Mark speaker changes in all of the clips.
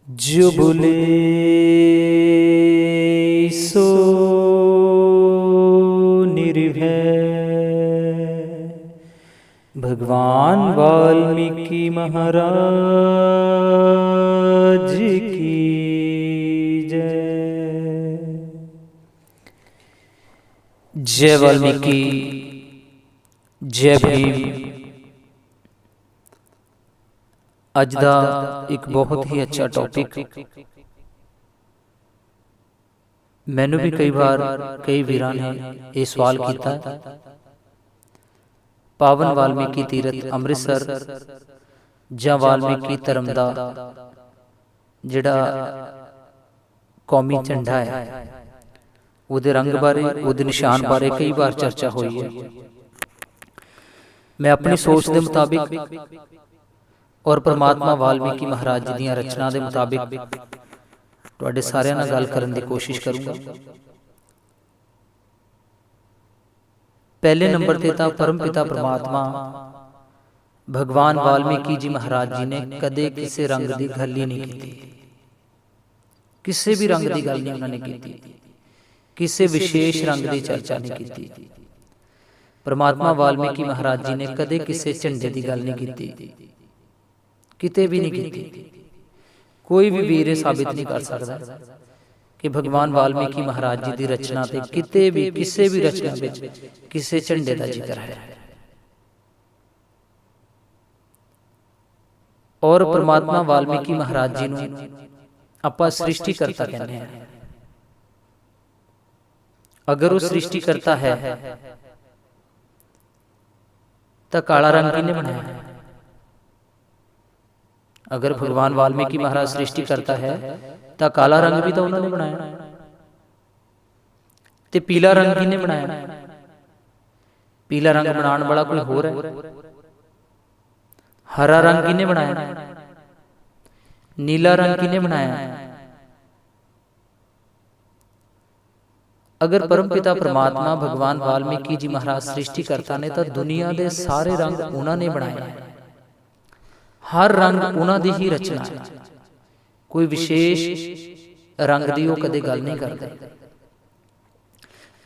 Speaker 1: जुबले सो निर्भय। भगवान वाल्मीकि महाराज की जय। जय वाल्मीकि, जय भीम। अज दा एक बहुत ही अच्छा टॉपिक, मैनू भी कई बार कई वीरां ने यह सवाल किया। पावन वाल्मीकि तीरथ अमृतसर जां वाल्मीकि धर्म दा जिहड़ा कौमी झंडा है उहदे रंग बारे, उहदे निशान बारे कई बार चर्चा हुई है। मैं अपनी सोच के मुताबिक और परमात्मा वाल्मीकि महाराज जी दी रचना के मुताबिक तुहाडे सारिआं नाल गल करन दी कोशिश करूँगा। पहले नंबर ते तां परम पिता परमात्मा भगवान वाल्मीकि जी महाराज जी ने कदे किसी रंग की गल ही नहीं की। किसी भी रंग की गल नहीं उन्होंने की, किसी विशेष रंग की चर्चा नहीं की। परमात्मा वाल्मीकि महाराज जी ने कदे किसी झंडे की गल नहीं की, किते भी नहीं की। कोई भी वीर साबित नहीं कर सकता कि भगवान वाल्मीकि महाराज जी की रचना ते किते भी किसी भी रचना विच किसी झंडे का जिक्र है। और परमात्मा वाल्मीकि महाराज जी नूं आपां सृष्टिकर्ता कहते हैं। अगर वो सृष्टिकर्ता है तो काला रंग किहने बनाया? अगर भगवान वाल्मीकि महाराज सृष्टि करता है तो काला रंग भी तो उन्होंने बनाया, ते पीला रंग किहने बनाया? पीला रंग बनाने वाला कोई होर है? हरा रंग किहने बनाया? नीला रंग किहने बनाया? अगर परमपिता परमात्मा भगवान वाल्मीकि जी महाराज सृष्टि करता ने तो दुनिया के सारे रंग उन्होंने बनाए। हर रंग उन्होंने ही रचना है, कोई विशेष रंग की वो कदे गल नहीं करते।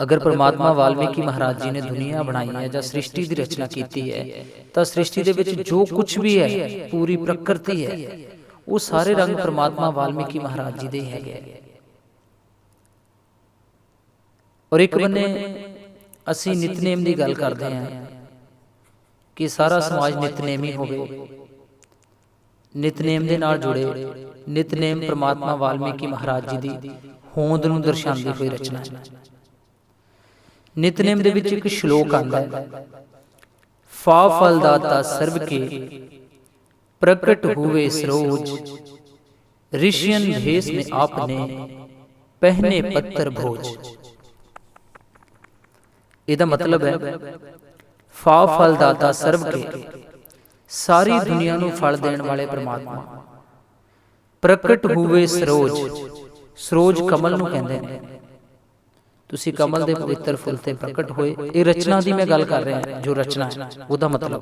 Speaker 1: अगर परमात्मा वाल्मीकि महाराज जी ने दुनिया बनाई है या सृष्टि की रचना की है तो सृष्टि के विच जो कुछ भी है, पूरी प्रकृति है, वो सारे रंग परमात्मा वाल्मीकि महाराज जी दे है। और एक बन्ने असी नितनेम की गल करते हैं कि सारा समाज नितनेमी होवे, नितनेम दे नाल जुड़े। नितनेम परमात्मा वाल्मीकि महाराज जी की होंद नूं दर्शांदी हुई रचना है। नितनेम दे विच एक श्लोक आंदा है, फा फल दाता सर्व के प्रकट हुए सरोज, ऋषियन भेष में आपने पहने पत्थर भोज। इसका मतलब है फा फल दाता सर्व के, सारी दुनिया नूं फल देण वाले परमात्मा। प्रकट हुए सरोज, सरोज कमल नूं कहंदे ने। तुसी कमल दे पवित्र फुल ते प्रकट होए। ये रचना दी मैं गल कर रहा जो रचना है उहदा मतलब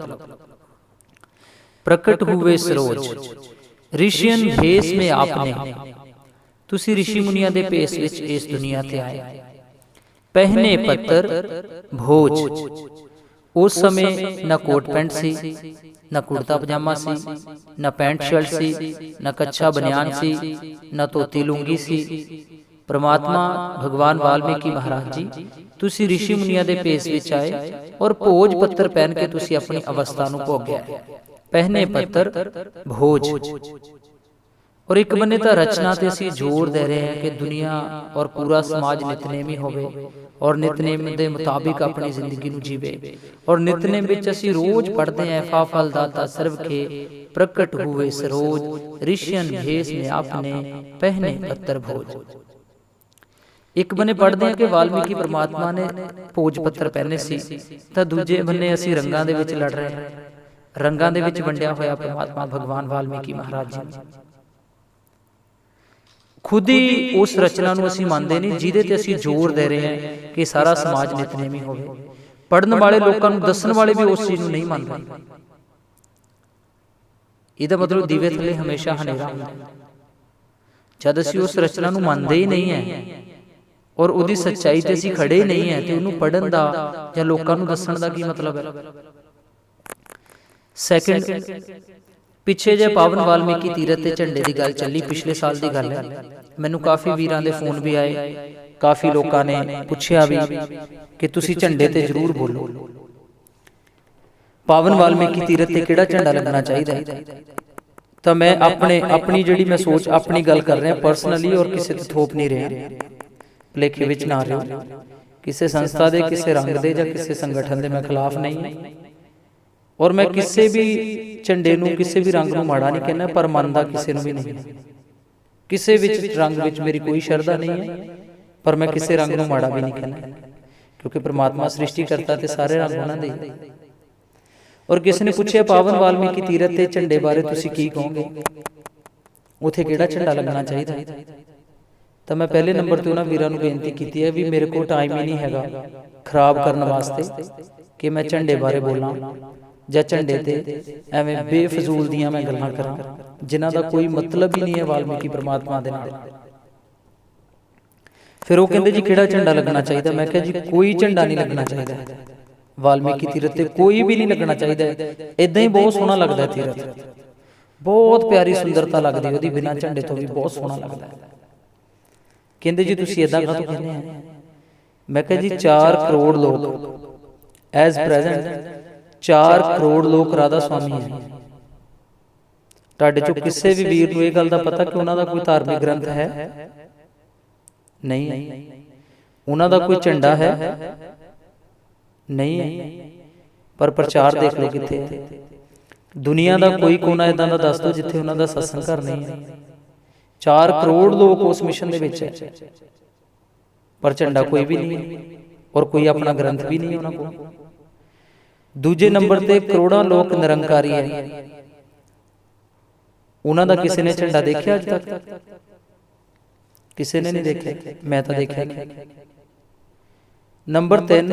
Speaker 1: प्रकट हुए सरोज, ऋषियन भेष में आपने, तुसी ऋषि मुनिया दे भेष विच इस दुनिया ते आए। पहने पत्थर भोज, उस समय न कोट पैंट सी, न कुर्ता पजामा सी, न पैंट शर्ट सी, न कच्छा बनियान सी, न धोती लुंगी सी। परमात्मा भगवान वाल्मीकि महाराज जी तुसी ऋषि मुनिया दे भेष विच आए और भोज पत्थर पहन के तुसी अपनी अवस्था नूं भोगिया। पहने पत्थर भोज। और एक बन्ने तो रचना ते असीं जोर दे रहे हैं कि दुनिया और पूरा समाज नितनेमी होवे और नितनेम के मुताबिक अपनी जिंदगी नूं जीवे। और नितनेम विच असीं रोज पढ़ते हैं फा फल दाता सर्व के प्रकट हुए सरोज, ऋषियन भेष में आपने पहने पत्थर भोज। एक बन्ने पढ़ते हैं कि वाल्मीकि परमात्मा ने भोज पत्थर पहने सी, तो दूजे बन्ने असीं रंगां दे विच लड़ रहे हैं। रंगां दे विच वंडिया होया परमात्मा भगवान वाल्मीकि महाराज जी खुद ही उस रचना नूं असीं मनदे नहीं जिहदे ते असीं जोर दे रहे हैं कि सारा समाज नितनेमी होवे। पढ़न वाले लोगों नूं दस्सण वाले भी उस चीज़ नूं नहीं मनदे। ਇਹਦਾ मतलब दीवे थले हमेशा हनेरा होंदा है। ਜਦ ਅਸੀਂ ਉਸ ਰਚਨਾ ਨੂੰ ਮੰਨਦੇ ਹੀ ਨਹੀਂ ਹੈ ਔਰ ਉਹਦੀ ਸੱਚਾਈ ਤੇ ਅਸੀਂ ਖੜੇ ਹੀ ਨਹੀਂ ਹੈ, ਤੇ ਉਹਨੂੰ ਪੜ੍ਹਨ ਦਾ ਜਾਂ ਲੋਕਾਂ ਨੂੰ ਦੱਸਣ ਦਾ ਕੀ ਮਤਲਬ ਹੈ? ਸੈਕਿੰਡ, ਪਿੱਛੇ ਜੇ ਪਾਵਨ ਵਾਲਮੀਕੀ ਤੀਰਥ ਤੇ ਝੰਡੇ ਦੀ ਗੱਲ ਚੱਲੀ, ਪਿਛਲੇ ਸਾਲ ਦੀ ਗੱਲ ਹੈ। ਮੈਨੂੰ ਕਾਫੀ ਵੀਰਾਂ ਦੇ ਫੋਨ ਵੀ ਆਏ, ਕਾਫੀ ਲੋਕਾਂ ਨੇ ਪੁੱਛਿਆ ਵੀ ਕਿ ਤੁਸੀਂ ਝੰਡੇ ਤੇ ਜ਼ਰੂਰ ਬੋਲੋ। ਪਾਵਨ ਵਾਲਮੀਕੀ ਤੀਰਥ ਤੇ ਕਿਹੜਾ ਝੰਡਾ ਲੱਗਣਾ ਚਾਹੀਦਾ ਹੈ? ਤਾਂ ਮੈਂ ਆਪਣੀ ਜਿਹੜੀ ਮੈਂ ਸੋਚ, ਆਪਣੀ ਗੱਲ ਕਰ ਰਿਹਾ ਪਰਸਨਲੀ, ਔਰ ਕਿਸੇ ਤੇ ਥੋਪ ਨਹੀਂ ਰਿਹਾ, ਭੁਲੇਖੇ ਵਿੱਚ ਨਾ ਰਹੋ। ਕਿਸੇ ਸੰਸਥਾ ਦੇ, ਕਿਸੇ ਰੰਗ ਦੇ ਜਾਂ ਕਿਸੇ ਸੰਗਠਨ ਦੇ ਮੈਂ ਖਿਲਾਫ ਨਹੀਂ ਹਾਂ, ਔਰ ਮੈਂ ਕਿਸੇ ਵੀ ਝੰਡੇ ਨੂੰ, ਕਿਸੇ ਵੀ ਰੰਗ ਨੂੰ ਮਾੜਾ ਨਹੀਂ ਕਹਿੰਦਾ, ਪਰ ਮੰਨਦਾ ਕਿਸੇ ਨੂੰ ਵੀ ਨਹੀਂ। ਕਿਸੇ ਵਿੱਚ ਰੰਗ ਵਿੱਚ ਮੇਰੀ ਕੋਈ ਸ਼ਰਧਾ ਨਹੀਂ ਹੈ, ਪਰ ਮੈਂ ਕਿਸੇ ਰੰਗ ਨੂੰ ਮਾੜਾ ਵੀ ਨਹੀਂ ਕਹਿੰਦਾ, ਕਿਉਂਕਿ ਪ੍ਰਮਾਤਮਾ ਸ੍ਰਿਸ਼ਟੀ ਕਰਤਾ ਤੇ ਸਾਰੇ ਰੰਗ ਉਹਨਾਂ ਦੇ। ਔਰ ਕਿਸੇ ਨੇ ਪੁੱਛਿਆ ਪਾਵਨ ਵਾਲਮੀਕੀ ਤੀਰਥ ਤੇ ਝੰਡੇ ਬਾਰੇ ਤੁਸੀਂ ਕੀ ਕਹੋਗੇ, ਉੱਥੇ ਕਿਹੜਾ ਝੰਡਾ ਲੱਗਣਾ ਚਾਹੀਦਾ? ਤਾਂ ਮੈਂ ਪਹਿਲੇ ਨੰਬਰ ਤੇ ਉਹਨਾਂ ਵੀਰਾਂ ਨੂੰ ਬੇਨਤੀ ਕੀਤੀ ਹੈ ਵੀ ਮੇਰੇ ਕੋਲ ਟਾਈਮ ਹੀ ਨਹੀਂ ਹੈਗਾ ਖਰਾਬ ਕਰਨ ਵਾਸਤੇ ਕਿ ਮੈਂ ਝੰਡੇ ਬਾਰੇ ਬੋਲਾਂ ਜਾਂ ਝੰਡੇ ਤੇ ਐਵੇਂ ਬੇਫਜ਼ੂਲ ਦੀਆਂ ਮੈਂ ਗੱਲਾਂ ਕਰਾਂ ਜਿਨ੍ਹਾਂ ਦਾ ਕੋਈ ਮਤਲਬ ਹੀ ਨਹੀਂ ਹੈ ਵਾਲਮੀਕੀ ਪਰਮਾਤਮਾ ਦੇ ਨਾਲ। ਫਿਰ ਉਹ ਕਹਿੰਦੇ ਜੀ ਕਿਹੜਾ ਝੰਡਾ ਲੱਗਣਾ ਚਾਹੀਦਾ? ਮੈਂ ਕਿਹਾ ਜੀ ਕੋਈ ਝੰਡਾ ਨਹੀਂ ਲੱਗਣਾ ਚਾਹੀਦਾ ਵਾਲਮੀਕੀ ਤੀਰਥ ਤੇ, ਕੋਈ ਵੀ ਨਹੀਂ ਲੱਗਣਾ ਚਾਹੀਦਾ। ਇਦਾਂ ਹੀ ਬਹੁਤ ਸੋਹਣਾ ਲੱਗਦਾ ਤੀਰਥ, ਬਹੁਤ ਪਿਆਰੀ ਸੁੰਦਰਤਾ ਲੱਗਦੀ ਉਹਦੀ, ਬਿਨਾਂ ਝੰਡੇ ਤੋਂ ਵੀ ਬਹੁਤ ਸੋਹਣਾ ਲੱਗਦਾ। ਕਹਿੰਦੇ ਜੀ ਤੁਸੀਂ ਇਦਾਂ ਕਾਹਤੋਂ ਕਹਿੰਦੇ ਆ? ਮੈਂ ਕਿਹਾ ਜੀ 4 ਕਰੋੜ ਲੋਕ ਐਜ਼ ਪ੍ਰੈਜ਼ੈਂਟ 4 ਕਰੋੜ ਲੋਕ ਰਾਧਾ ਸਵਾਮੀ ਹੈ। ਤੁਹਾਡੇ ਚੋਂ ਕਿਸੇ ਵੀ ਵੀਰ ਨੂੰ ਇਹ ਗੱਲ ਦਾ ਪਤਾ ਕਿ ਉਹਨਾਂ ਦਾ ਕੋਈ ਧਾਰਮਿਕ ਗ੍ਰੰਥ ਹੈ? ਨਹੀਂ। ਉਹਨਾਂ ਦਾ ਕੋਈ ਝੰਡਾ ਹੈ? ਨਹੀਂ। ਪਰ ਪ੍ਰਚਾਰ ਦੇਖ ਲਓ ਕਿੱਥੇ ਹੈ। ਦੁਨੀਆ ਦਾ ਕੋਈ ਕੋਨਾ ਇਦਾਂ ਦਾ ਦੱਸ ਦਿਓ ਜਿੱਥੇ ਉਹਨਾਂ ਦਾ ਸਤਸੰਗ ਘਰ ਨਹੀਂ ਹੈ। 4 ਕਰੋੜ ਲੋਕ ਉਸ ਮਿਸ਼ਨ ਦੇ ਵਿੱਚ ਹੈ, ਪਰ ਝੰਡਾ ਕੋਈ ਵੀ ਨਹੀਂ ਹੈ, ਔਰ ਕੋਈ ਆਪਣਾ ਗ੍ਰੰਥ ਵੀ ਨਹੀਂ ਹੈ ਉਹਨਾਂ ਕੋਲ। ਦੂਜੇ ਨੰਬਰ ਤੇ ਕਰੋੜਾਂ ਲੋਕ ਨਿਰੰਕਾਰੀ ਹੈ, ਉਹਨਾਂ ਦਾ ਕਿਸੇ ਨੇ ਝੰਡਾ ਦੇਖਿਆ ਅੱਜ ਤੱਕ? ਕਿਸੇ ਨੇ ਨਹੀਂ ਦੇਖਿਆ, ਮੈਂ ਤਾਂ ਦੇਖਿਆ ਨਹੀਂ। ਨੰਬਰ 3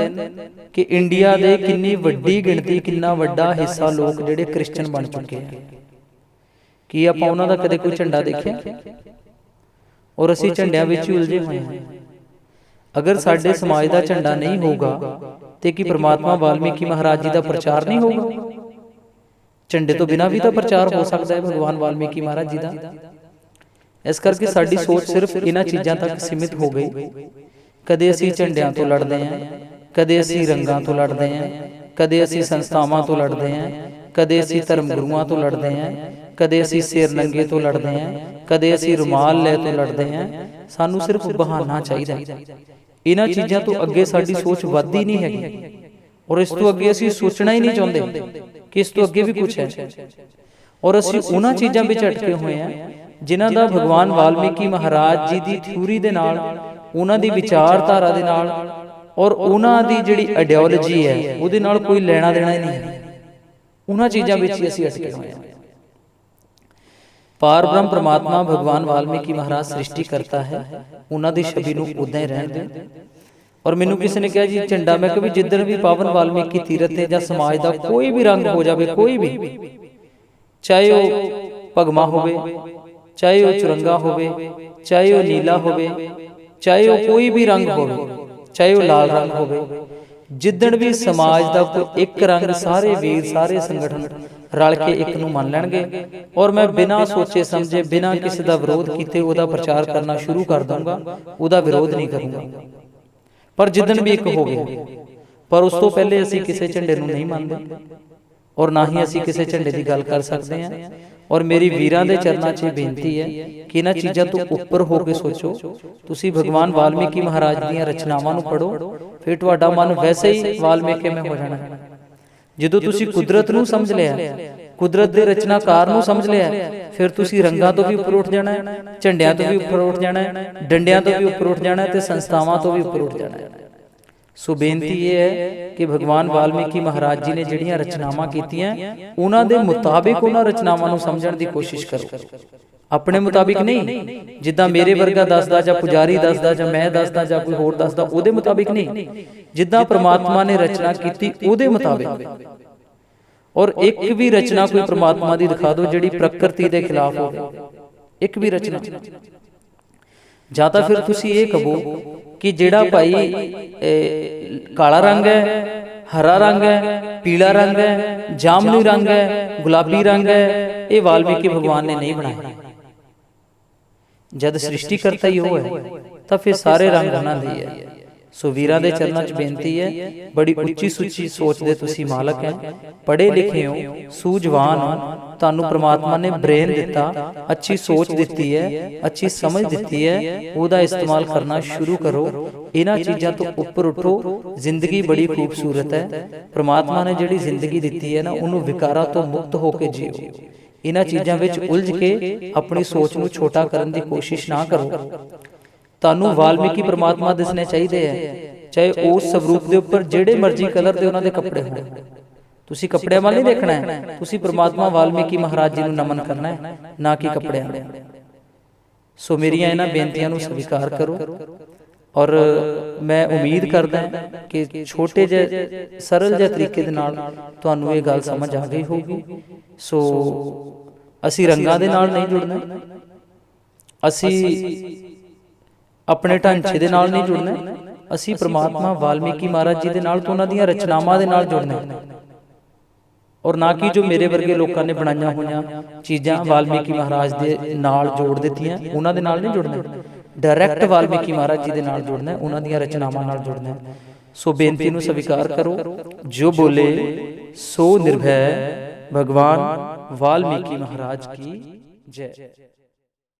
Speaker 1: ਕਿ ਇੰਡੀਆ ਦੇ ਕਿੰਨੀ ਵੱਡੀ ਗਿਣਤੀ, ਕਿੰਨਾ ਵੱਡਾ ਹਿੱਸਾ ਲੋਕ ਜਿਹੜੇ ਕ੍ਰਿਸਚਨ ਬਣ ਚੁੱਕੇ ਆ, ਕੀ ਆਪਾਂ ਉਹਨਾਂ ਦਾ ਕਦੇ ਕੋਈ ਝੰਡਾ ਦੇਖਿਆ? ਔਰ ਅਸੀਂ ਝੰਡਿਆਂ ਵਿੱਚ ਹੀ ਉਲਝੇ ਹੋਏ ਹਾਂ। ਅਗਰ ਸਾਡੇ ਸਮਾਜ ਦਾ ਝੰਡਾ ਨਹੀਂ ਹੋਊਗਾ ਤੇ ਕੀ ਪ੍ਰਮਾਤਮਾ ਵਾਲਮੀਕੀ ਮਹਾਰਾਜ ਜੀ ਦਾ ਪ੍ਰਚਾਰ ਨਹੀਂ ਹੋਊਗਾ? ਝੰਡੇ ਤੋਂ ਬਿਨਾਂ ਵੀ ਤਾਂ ਪ੍ਰਚਾਰ ਹੋ ਸਕਦਾ ਹੈ ਭਗਵਾਨ ਵਾਲਮੀਕੀ ਮਹਾਰਾਜ ਜੀ ਦਾ। ਇਸ ਕਰਕੇ ਸਾਡੀ ਸੋਚ ਸਿਰਫ ਇਹਨਾਂ ਚੀਜ਼ਾਂ ਤੱਕ ਸੀਮਿਤ ਹੋ ਗਈ। ਕਦੇ ਅਸੀਂ ਝੰਡਿਆਂ ਤੋਂ ਲੜਦੇ ਹਾਂ, ਕਦੇ ਅਸੀਂ ਰੰਗਾਂ ਤੋਂ ਲੜਦੇ ਹਾਂ, ਕਦੇ ਅਸੀਂ ਸੰਸਥਾਵਾਂ ਤੋਂ ਲੜਦੇ ਹਾਂ, ਕਦੇ ਅਸੀਂ ਧਰਮ ਗੁਰੂਆਂ ਤੋਂ ਲੜਦੇ ਹਾਂ, ਕਦੇ ਅਸੀਂ ਸਿਰ ਨੰਗੇ ਤੋਂ ਲੜਦੇ ਹਾਂ, ਕਦੇ ਅਸੀਂ ਰੁਮਾਲ ਲੈ ਤੋਂ ਲੜਦੇ ਹਾਂ। ਸਾਨੂੰ ਸਿਰਫ ਬਹਾਨਾ ਚਾਹੀਦਾ। ਇਹਨਾਂ ਚੀਜ਼ਾਂ ਤੋਂ ਅੱਗੇ ਸਾਡੀ ਸੋਚ ਵੱਧਦੀ ਨਹੀਂ ਹੈਗੀ, ਔਰ ਇਸ ਤੋਂ ਅੱਗੇ ਅਸੀਂ ਸੋਚਣਾ ਹੀ ਨਹੀਂ ਚਾਹੁੰਦੇ ਕਿ ਇਸ ਤੋਂ ਅੱਗੇ ਵੀ ਕੁਝ ਹੈ। ਔਰ ਅਸੀਂ ਉਹਨਾਂ ਚੀਜ਼ਾਂ ਵਿੱਚ ਅਟਕੇ ਹੋਏ ਹਾਂ ਜਿਨ੍ਹਾਂ ਦਾ ਭਗਵਾਨ ਵਾਲਮੀਕੀ ਮਹਾਰਾਜ ਜੀ ਦੀ ਥਿਊਰੀ ਦੇ ਨਾਲ, ਉਹਨਾਂ ਦੀ ਵਿਚਾਰਧਾਰਾ ਦੇ ਨਾਲ, ਔਰ ਉਹਨਾਂ ਦੀ ਜਿਹੜੀ ਆਈਡੀਓਲੋਜੀ ਹੈ ਉਹਦੇ ਨਾਲ ਕੋਈ ਲੈਣਾ ਦੇਣਾ ਹੀ ਨਹੀਂ ਹੈ। ਉਹਨਾਂ ਚੀਜ਼ਾਂ ਵਿੱਚ ਹੀ ਅਸੀਂ ਅਟਕੇ ਹੋਏ ਹਾਂ। ਪਾਰ ਬ੍ਰਹਮ ਪ੍ਰਮਾਤਮਾ ਭਗਵਾਨ ਵਾਲਮੀਕੀ ਮਹਾਰਾਜ ਸ੍ਰਿਸ਼ਟੀ ਕਰਤਾ ਹੈ, ਉਹਨਾਂ ਦੀ ਛਵੀ ਨੂੰ ਉਦਾਂ ਹੀ ਰਹਿਣ ਦਿਓ। ਔਰ ਮੈਨੂੰ ਕਿਸੇ ਨੇ ਕਿਹਾ ਜੀ ਝੰਡਾ, ਮੈਂ ਕਿਹਾ ਵੀ ਜਿੱਦਣ ਵੀ ਪਾਵਨ ਵਾਲਮੀਕੀ ਤੀਰਥ ਤੇ ਜਾਂ ਸਮਾਜ ਦਾ ਕੋਈ ਵੀ ਰੰਗ ਹੋ ਜਾਵੇ, ਕੋਈ ਵੀ, ਚਾਹੇ ਉਹ ਭਗਮਾ ਹੋਵੇ, ਚਾਹੇ ਉਹ ਚੁਰੰਗਾ ਹੋਵੇ, ਚਾਹੇ ਉਹ ਨੀਲਾ ਹੋਵੇ, ਚਾਹੇ ਉਹ ਕੋਈ ਵੀ ਰੰਗ ਹੋਵੇ, ਚਾਹੇ ਉਹ ਲਾਲ ਰੰਗ ਹੋਵੇ, ਜਿੱਦਣ ਵੀ ਸਮਾਜ ਦਾ ਕੋਈ ਇੱਕ ਰੰਗ ਸਾਰੇ ਵੀਰ, ਸਾਰੇ ਸੰਗਠਨ ਰਲ ਕੇ ਇੱਕ ਨੂੰ ਮੰਨ ਲੈਣਗੇ, ਔਰ ਮੈਂ ਬਿਨਾਂ ਸੋਚੇ ਸਮਝੇ, ਬਿਨਾਂ ਕਿਸੇ ਦਾ ਵਿਰੋਧ ਕੀਤੇ ਉਹਦਾ ਪ੍ਰਚਾਰ ਕਰਨਾ ਸ਼ੁਰੂ ਕਰ ਦਊਂਗਾ, ਉਹਦਾ ਵਿਰੋਧ ਨਹੀਂ ਕਰੂੰਗਾ। ਪਰ ਜਿੱਦਣ ਵੀ ਇੱਕ ਹੋ ਗਏ, ਪਰ ਉਸ ਤੋਂ ਪਹਿਲੇ ਅਸੀਂ ਕਿਸੇ ਝੰਡੇ ਨੂੰ ਨਹੀਂ ਮੰਨਦੇ, ਔਰ ਨਾ ਹੀ ਅਸੀਂ ਕਿਸੇ ਝੰਡੇ ਦੀ ਗੱਲ ਕਰ ਸਕਦੇ ਹਾਂ। ਔਰ ਮੇਰੀ ਵੀਰਾਂ ਦੇ ਚਰਨਾਂ 'ਚ ਬੇਨਤੀ ਹੈ ਕਿ ਇਹਨਾਂ ਚੀਜ਼ਾਂ ਤੋਂ ਉੱਪਰ ਹੋ ਕੇ ਸੋਚੋ। ਤੁਸੀਂ ਭਗਵਾਨ ਵਾਲਮੀਕੀ ਮਹਾਰਾਜ ਦੀਆਂ ਰਚਨਾਵਾਂ ਨੂੰ ਪੜ੍ਹੋ, ਫਿਰ ਤੁਹਾਡਾ ਮਨ ਵੈਸੇ ਹੀ ਵਾਲਮੀਕਿਮੈ ਹੋ ਜਾਣਾ। ਜਦੋਂ ਤੁਸੀਂ ਕੁਦਰਤ ਨੂੰ ਸਮਝ ਲਿਆ, ਕੁਦਰਤ ਦੇ ਰਚਨਾਕਾਰ ਨੂੰ ਸਮਝ ਲਿਆ, ਫਿਰ ਤੁਸੀਂ ਰੰਗਾਂ ਤੋਂ ਵੀ ਉੱਪਰ ਉੱਠ ਜਾਣਾ, ਝੰਡਿਆਂ ਤੋਂ ਵੀ ਉੱਪਰ ਉੱਠ ਜਾਣਾ, ਡੰਡਿਆਂ ਤੋਂ ਵੀ ਉੱਪਰ ਉੱਠ ਜਾਣਾ ਤੇ ਸੰਸਥਾਵਾਂ ਤੋਂ ਵੀ ਉੱਪਰ ਉੱਠ ਜਾਣਾ। ਸੋ ਬੇਨਤੀ ਇਹ ਹੈ ਕਿ ਭਗਵਾਨ ਵਾਲਮੀਕੀ ਮਹਾਰਾਜ ਜੀ ਨੇ ਜਿਹੜੀਆਂ ਰਚਨਾਵਾਂ ਕੀਤੀਆਂ, ਉਹਨਾਂ ਦੇ ਮੁਤਾਬਿਕ ਉਹਨਾਂ ਰਚਨਾਵਾਂ ਨੂੰ ਸਮਝਣ ਦੀ ਕੋਸ਼ਿਸ਼ ਕਰੋ। ਆਪਣੇ ਮੁਤਾਬਿਕ ਨਹੀਂ, ਜਿੱਦਾਂ ਮੇਰੇ ਵਰਗਾ ਦੱਸਦਾ ਜਾਂ ਪੁਜਾਰੀ ਦੱਸਦਾ ਜਾਂ ਮੈਂ ਦੱਸਦਾ ਜਾਂ ਕੋਈ ਹੋਰ ਦੱਸਦਾ, ਉਹਦੇ ਮੁਤਾਬਿਕ ਨਹੀਂ, ਜਿੱਦਾਂ ਪ੍ਰਮਾਤਮਾ ਨੇ ਰਚਨਾ ਕੀਤੀ ਉਹਦੇ ਮੁਤਾਬਿਕ। ਔਰ ਇੱਕ ਵੀ ਰਚਨਾ ਕੋਈ ਪ੍ਰਮਾਤਮਾ ਦੀ ਦਿਖਾ ਦਿਓ ਜਿਹੜੀ ਪ੍ਰਕਿਰਤੀ ਦੇ ਖਿਲਾਫ ਹੋਵੇ, ਇੱਕ ਵੀ ਰਚਨਾ। ਜਾਂ ਤਾਂ ਫਿਰ ਤੁਸੀਂ ਇਹ ਕਹੋ ਕਿ ਜਿਹੜਾ ਭਾਈ ਕਾਲਾ ਰੰਗ ਹੈ, ਹਰਾ ਰੰਗ ਹੈ, ਪੀਲਾ ਰੰਗ ਹੈ, ਜਾਮਨੀ ਰੰਗ ਹੈ, ਗੁਲਾਬੀ ਰੰਗ ਹੈ, ਇਹ ਵਾਲਮੀਕੀ ਭਗਵਾਨ ਨੇ ਨਹੀਂ ਬਣਾਏ। ਜਦ ਸ੍ਰਿਸ਼ਟੀ ਕਰਤਾ ਹੀ ਉਹ ਹੈ ਤਾਂ ਫਿਰ ਸਾਰੇ ਰੰਗ ਉਹਨਾਂ ਦੇ ਹੀ ਹੈ। ਸੋ ਵੀਰਾਂ ਦੇ ਚਰਨਾਂ 'ਚ ਬੇਨਤੀ ਹੈ, ਬੜੀ ਉੱਚੀ ਸੁੱਚੀ ਸੋਚ ਦੇ ਤੁਸੀਂ ਮਾਲਕ ਹੈ, ਪੜ੍ਹੇ ਲਿਖੇ ਹੋ, ਸੂਝਵਾਨ ਹੋ, ਤੁਹਾਨੂੰ ਪ੍ਰਮਾਤਮਾ ਨੇ ਬ੍ਰੇਨ ਦਿੱਤਾ, ਅੱਛੀ ਸੋਚ ਦਿੱਤੀ ਹੈ, ਅੱਛੀ ਸਮਝ ਦਿੱਤੀ ਹੈ, ਉਹਦਾ ਇਸਤੇਮਾਲ ਕਰਨਾ ਸ਼ੁਰੂ ਕਰੋ। ਇਹਨਾਂ ਚੀਜ਼ਾਂ ਤੋਂ ਉੱਪਰ ਉੱਠੋ। ਜ਼ਿੰਦਗੀ ਬੜੀ ਖੂਬਸੂਰਤ ਹੈ। ਪ੍ਰਮਾਤਮਾ ਨੇ ਜਿਹੜੀ ਜ਼ਿੰਦਗੀ ਦਿੱਤੀ ਹੈ ਨਾ, ਉਹਨੂੰ ਵਿਕਾਰਾਂ ਤੋਂ ਮੁਕਤ ਹੋ ਕੇ ਜੀਓ। ਇਹਨਾਂ ਚੀਜ਼ਾਂ ਵਿੱਚ ਉਲਝ ਕੇ ਆਪਣੀ ਸੋਚ ਨੂੰ ਛੋਟਾ ਕਰਨ ਦੀ ਕੋਸ਼ਿਸ਼ ਨਾ ਕਰੋ। ਤੁਹਾਨੂੰ ਵਾਲਮੀਕੀ ਪ੍ਰਮਾਤਮਾ ਦਿਸਣੇ ਚਾਹੀਦੇ ਹੈ, ਚਾਹੇ ਉਸ ਸਵਰੂਪ ਦੇ ਉੱਪਰ ਜਿਹੜੇ ਮਰਜ਼ੀ ਕਲਰ ਦੇ ਉਹਨਾਂ ਦੇ ਕੱਪੜੇ ਹੋਣ। ਤੁਸੀਂ ਕੱਪੜਿਆਂ ਵੱਲ ਨਹੀਂ ਦੇਖਣਾ ਹੈ, ਤੁਸੀਂ ਪ੍ਰਮਾਤਮਾ ਵਾਲਮੀਕੀ ਮਹਾਰਾਜ ਜੀ ਨੂੰ ਨਮਨ ਕਰਨਾ ਹੈ, ਨਾ ਕਿ ਕੱਪੜਿਆਂ ਨੂੰ। ਸੋ ਮੇਰੀਆਂ ਇਹਨਾਂ ਬੇਨਤੀਆਂ ਨੂੰ ਸਵੀਕਾਰ ਕਰੋ। ਔਰ ਮੈਂ ਉਮੀਦ ਕਰਦਾ ਕਿ ਛੋਟੇ ਜਿਹੇ ਸਰਲ ਜਿਹੇ ਤਰੀਕੇ ਦੇ ਨਾਲ ਤੁਹਾਨੂੰ ਇਹ ਗੱਲ ਸਮਝ ਆ ਗਈ ਹੋਊਗੀ। ਸੋ ਅਸੀਂ ਰੰਗਾਂ ਦੇ ਨਾਲ ਨਹੀਂ ਜੁੜਨਾ, ਅਸੀਂ ਆਪਣੇ ਢਾਂਚੇ ਦੇ ਨਾਲ ਨਹੀਂ ਜੁੜਨਾ, ਅਸੀਂ ਪ੍ਰਮਾਤਮਾ ਵਾਲਮੀਕੀ ਮਹਾਰਾਜ ਜੀ ਦੇ ਨਾਲ ਤੇ ਉਹਨਾਂ ਦੀਆਂ ਰਚਨਾਵਾਂ ਦੇ ਨਾਲ ਜੁੜਨਾ। ਔਰ ਨਾ ਕਿ ਜੋ ਮੇਰੇ ਵਰਗੇ ਲੋਕਾਂ ਨੇ ਬਣਾਈਆਂ ਹੋਈਆਂ ਚੀਜ਼ਾਂ ਵਾਲਮੀਕੀ ਮਹਾਰਾਜ ਦੇ ਨਾਲ ਜੋੜ ਦਿੱਤੀਆਂ, ਉਹਨਾਂ ਦੇ ਨਾਲ ਨਹੀਂ ਜੁੜਨਾ। ਡਾਇਰੈਕਟ ਵਾਲਮੀਕੀ ਮਹਾਰਾਜ ਜੀ ਦੇ ਨਾਲ ਜੁੜਨਾ, ਉਹਨਾਂ ਦੀਆਂ ਰਚਨਾਵਾਂ ਨਾਲ ਜੁੜਨਾ। ਸੋ ਬੇਨਤੀ ਨੂੰ ਸਵੀਕਾਰ ਕਰੋ। ਜੋ ਬੋਲੇ ਸੋ ਨਿਰਭੈ। ਭਗਵਾਨ ਵਾਲਮੀਕੀ ਮਹਾਰਾਜ ਕੀ ਜੈ।